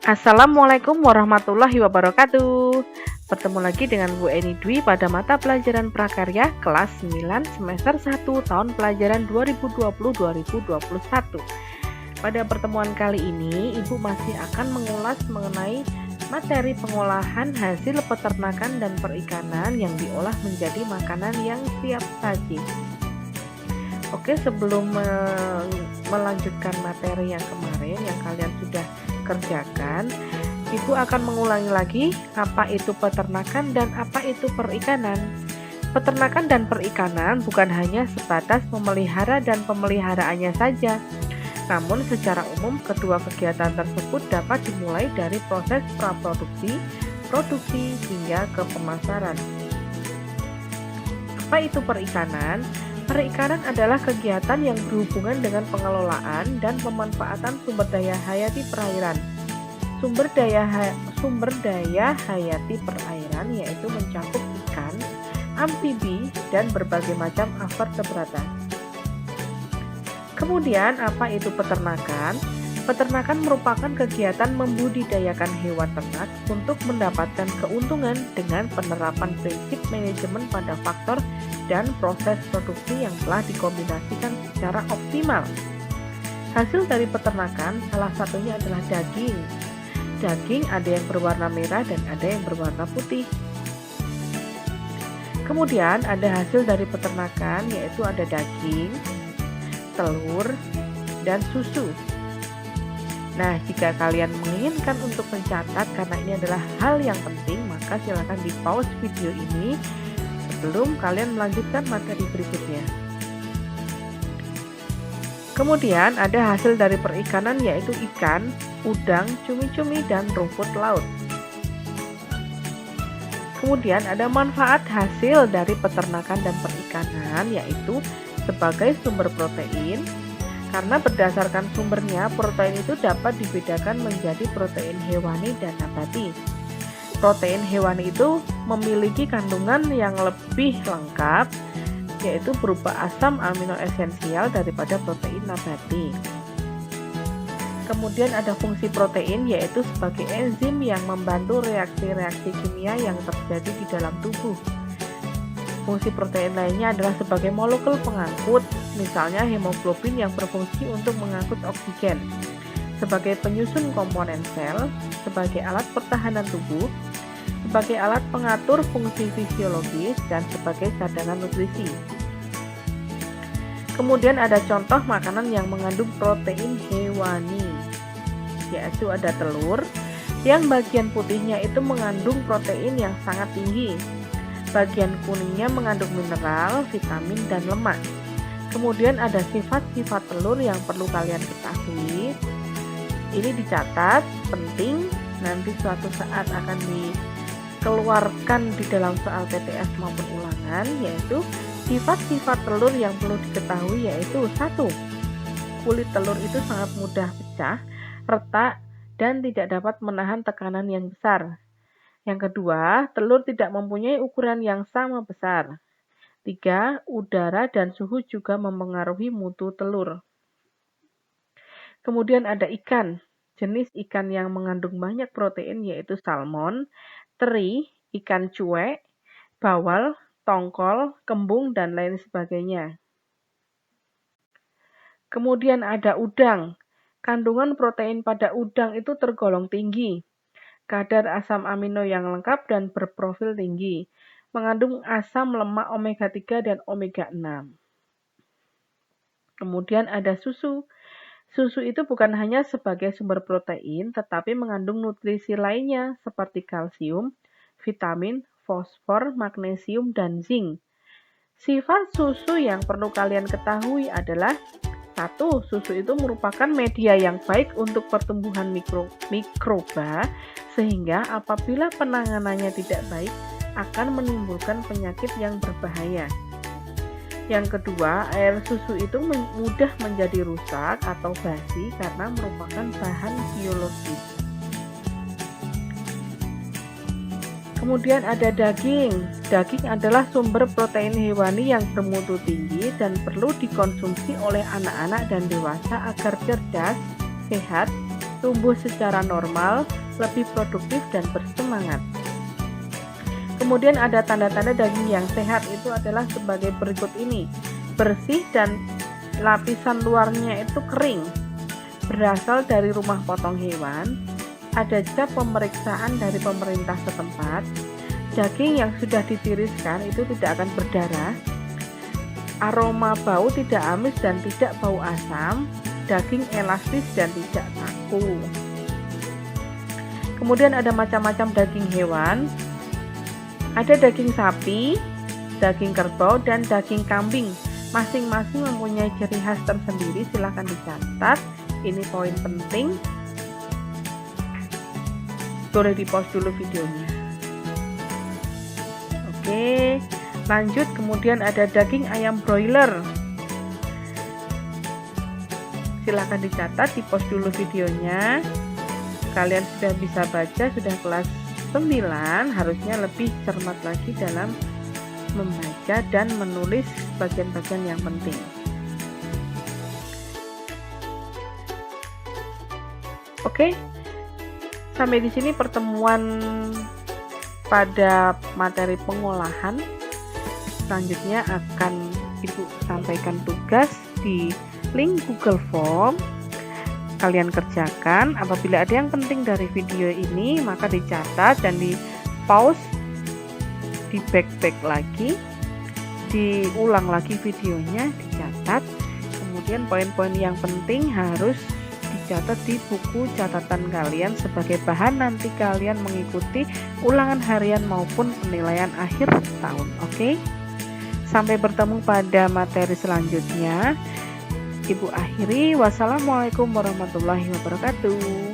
Assalamualaikum warahmatullahi wabarakatuh. Bertemu lagi dengan Bu Eni Dwi pada mata pelajaran prakarya kelas 9 semester 1 tahun pelajaran 2020-2021. Pada pertemuan kali ini, Ibu masih akan mengulas mengenai materi pengolahan hasil peternakan dan perikanan yang diolah menjadi makanan yang siap saji. Oke, sebelum melanjutkan materi yang kemarin yang kalian sudah kerjakan, Ibu akan mengulangi lagi apa itu peternakan dan apa itu perikanan. Peternakan dan perikanan bukan hanya sebatas memelihara dan pemeliharaannya saja, namun secara umum kedua kegiatan tersebut dapat dimulai dari proses praproduksi, produksi hingga ke pemasaran. Apa itu perikanan? Perikanan adalah kegiatan yang berhubungan dengan pengelolaan dan pemanfaatan sumber daya hayati perairan. Sumber daya hayati perairan yaitu mencakup ikan, amfibi, dan berbagai macam vertebrata. Kemudian, apa itu peternakan? Peternakan merupakan kegiatan membudidayakan hewan ternak untuk mendapatkan keuntungan dengan penerapan prinsip manajemen pada faktor dan proses produksi yang telah dikombinasikan secara optimal. Hasil dari peternakan salah satunya adalah daging. Daging ada yang berwarna merah dan ada yang berwarna putih. Kemudian ada hasil dari peternakan yaitu ada daging, telur, dan susu. Nah, jika kalian menginginkan untuk mencatat karena ini adalah hal yang penting, maka silakan di pause video ini sebelum kalian melanjutkan materi berikutnya. Kemudian ada hasil dari perikanan yaitu ikan, udang, cumi-cumi, dan rumput laut. Kemudian ada manfaat hasil dari peternakan dan perikanan yaitu sebagai sumber protein. Karena berdasarkan sumbernya, protein itu dapat dibedakan menjadi protein hewani dan nabati. Protein hewani itu memiliki kandungan yang lebih lengkap, yaitu berupa asam amino esensial daripada protein nabati. Kemudian ada fungsi protein, yaitu sebagai enzim yang membantu reaksi-reaksi kimia yang terjadi di dalam tubuh. Fungsi protein lainnya adalah sebagai molekul pengangkut, misalnya hemoglobin yang berfungsi untuk mengangkut oksigen, sebagai penyusun komponen sel, sebagai alat pertahanan tubuh, sebagai alat pengatur fungsi fisiologis, dan sebagai cadangan nutrisi. Kemudian ada contoh makanan yang mengandung protein hewani, yaitu ada telur, yang bagian putihnya itu mengandung protein yang sangat tinggi. Bagian kuningnya mengandung mineral, vitamin, dan lemak. Kemudian ada sifat-sifat telur yang perlu kalian ketahui. Ini dicatat, penting, nanti suatu saat akan dikeluarkan di dalam soal TTS maupun ulangan, yaitu sifat-sifat telur yang perlu diketahui yaitu 1. Kulit telur itu sangat mudah pecah, retak, dan tidak dapat menahan tekanan yang besar. Yang kedua, telur tidak mempunyai ukuran yang sama besar. 3. Udara dan suhu juga mempengaruhi mutu telur. Kemudian ada ikan. Jenis ikan yang mengandung banyak protein yaitu salmon, teri, ikan cuek, bawal, tongkol, kembung, dan lain sebagainya. Kemudian ada udang. Kandungan protein pada udang itu tergolong tinggi. Kadar asam amino yang lengkap dan berprofil tinggi, mengandung asam lemak omega 3 dan omega 6. Kemudian ada susu. Susu itu bukan hanya sebagai sumber protein, tetapi mengandung nutrisi lainnya seperti kalsium, vitamin, fosfor, magnesium, dan zinc. Sifat susu yang perlu kalian ketahui adalah 1. Susu itu merupakan media yang baik untuk pertumbuhan mikroba, sehingga apabila penanganannya tidak baik, akan menimbulkan penyakit yang berbahaya. Yang kedua, air susu itu mudah menjadi rusak atau basi karena merupakan bahan biologis. Kemudian ada daging. Daging adalah sumber protein hewani yang bermutu tinggi dan perlu dikonsumsi oleh anak-anak dan dewasa agar cerdas, sehat, tumbuh secara normal, lebih produktif dan bersemangat. Kemudian ada tanda-tanda daging yang sehat itu adalah sebagai berikut ini. Bersih dan lapisan luarnya itu kering. Berasal dari rumah potong hewan. Ada cap pemeriksaan dari pemerintah setempat. Daging yang sudah ditiriskan itu tidak akan berdarah. Aroma bau tidak amis dan tidak bau asam. Daging elastis dan tidak kaku. Kemudian ada macam-macam daging hewan. Ada daging sapi, daging kerbau, dan daging kambing. Masing-masing mempunyai ciri khas tersendiri. Silahkan dicatat. Ini poin penting. Boleh di-pause dulu videonya. Oke, lanjut. Kemudian ada daging ayam broiler. Silahkan dicatat, di-pause dulu videonya. Kalian sudah bisa baca, sudah kelas 9, harusnya lebih cermat lagi dalam membaca dan menulis bagian-bagian yang penting. Oke, sampai di sini pertemuan pada materi pengolahan. Selanjutnya akan Ibu sampaikan tugas di link Google Form. Kalian kerjakan. Apabila ada yang penting dari video ini, maka dicatat dan di pause, di back lagi, diulang lagi videonya, dicatat. Kemudian poin-poin yang penting harus dicatat di buku catatan kalian sebagai bahan nanti kalian mengikuti ulangan harian maupun penilaian akhir tahun. Oke? Sampai bertemu pada materi selanjutnya. Ibu akhiri, wassalamualaikum warahmatullahi wabarakatuh.